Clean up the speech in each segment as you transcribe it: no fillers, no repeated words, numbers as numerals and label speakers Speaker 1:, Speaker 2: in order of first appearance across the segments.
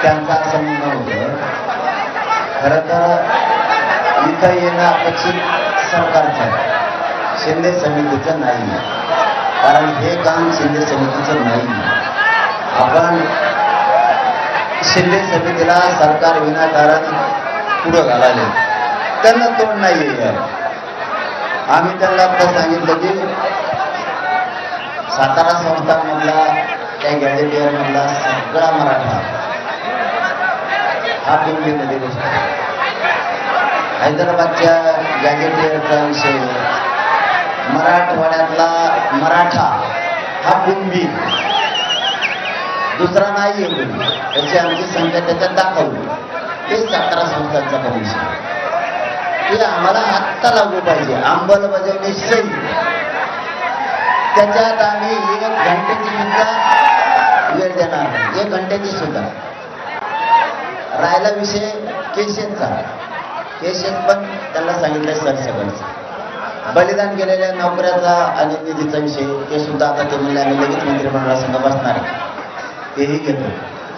Speaker 1: त्यांचं असं म्हणणं होतं, खरं तर इथं येणं अपेक्षित सरकारचं आहे, शिंदे समितीचं नाही. कारण हे काम शिंदे समितीचं नाही. आपण शिंदे समितीला सरकार विनाकारण पुढं घालाले, त्यांना तोड नाही आहे. आम्ही त्यांना आता सांगितलं की सातारा संस्थांमधला त्या गॅजेटियर मधला सगळा मराठा हा कुंभीमध्ये बसतो. हैदराबादच्या गॅजेटियरचा विषय, मराठवाड्यातला मराठा हा कुंभी दुसरा नाही आहे. त्याची आमची संख्या त्याच्यात दाखवली. हे सातारा संस्थांचा विषय, हे आम्हाला आत्ता लागू पाहिजे. अंमलबजावणी सही त्याच्यात आम्ही 1 घंटेची सुद्धा वेळ देणार नाही. 1 घंटेची सुद्धा. राहिला विषय केशेसचा, केशेस पण त्यांना सांगितलं सरसकटचं. बलिदान केलेल्या नोकऱ्याचा आणि निधीचा विषय ते सुद्धा आता ते म्हणले आम्ही लगेच मंत्रिमंडळासंघ बसणार आहे, तेही घेतो.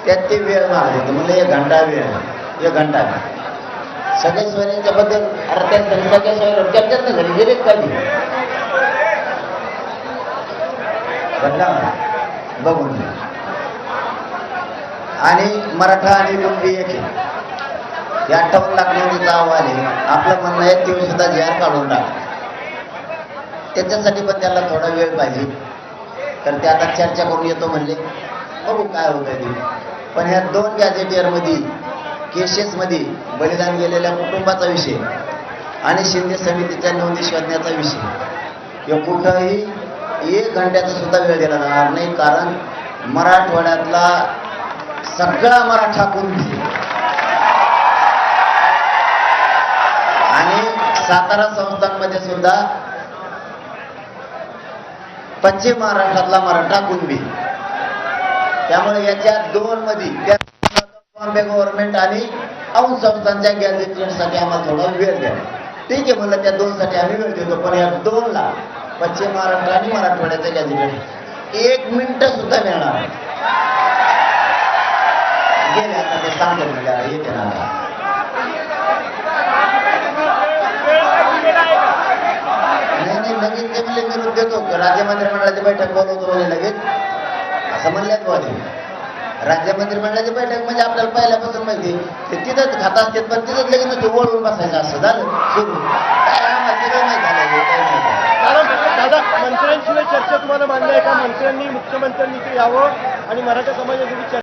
Speaker 1: त्यात ते वेळ मागले म्हणजे 1 घंटा वेळ, 1 घंटा. सगळ्या सोयऱ्यांच्या बद्दल अरे त्या सगळ्या सोयऱ्या त्यांच्यात ना घरी गेलेच कधी बघून. आणि मराठा आणि कुणबी एक आहे. 58 लाख नोंदीचा अहवाल आहे. आपलं म्हणणं आहे ते सुद्धा जाहीर काढून टाक. त्याच्यासाठी पण त्याला थोडा वेळ पाहिजे. तर ते आता चर्चा करून येतो म्हणले, बघू काय होतं ते. पण ह्या 2 गॅजेटियरमध्ये केसेसमध्ये बलिदान गेलेल्या कुटुंबाचा विषय आणि शिंदे समितीच्या नोंदी शोधण्याचा विषय, किंवा कुठंही 1 घंट्याचा सुद्धा वेळ दिला जाणार नाही. कारण मराठवाड्यातला सगळा मराठा कुणबी आणि सातारा संस्थांमध्ये सुद्धा पश्चिम महाराष्ट्रातला मराठा कुणबी. त्यामुळे याच्या 2 मध्ये बॉम्बे गव्हर्नमेंट आणि औंध संस्थांच्या गॅजेटियरसाठी आम्हाला थोडा वेळ द्या. ठीक आहे म्हणलं, त्या 2 साठी आम्ही वेळ देतो. पण या 2 ला पश्चिम महाराष्ट्र आणि मराठवाड्याचं गॅजेटियर 1 मिनिट सुद्धा मिळणार नाही. गेले आता ते सांगतो म्हणजे येते ना. नाही लगेच ते म्हणजे विरोध देतो. राज्य मंत्रिमंडळाची बैठक बोलवतो म्हणजे लगेच असं म्हणल्यात बोले. राज्य मंत्रिमंडळाची बैठक म्हणजे आपल्याला पहिल्यापासून माहिती ते तिथंच खात असते, पण तिथंच लगेच ते वळून बसायचं असं झालं सुरू. काय आम्हाला तिथं नाही झालं.
Speaker 2: दादा, मंत्र्यांशिवाय चर्चा तुम्हाला मान्य आहे का? मंत्र्यांनी मुख्यमंत्र्यांनी यावं आणि मराठा समाजासाठी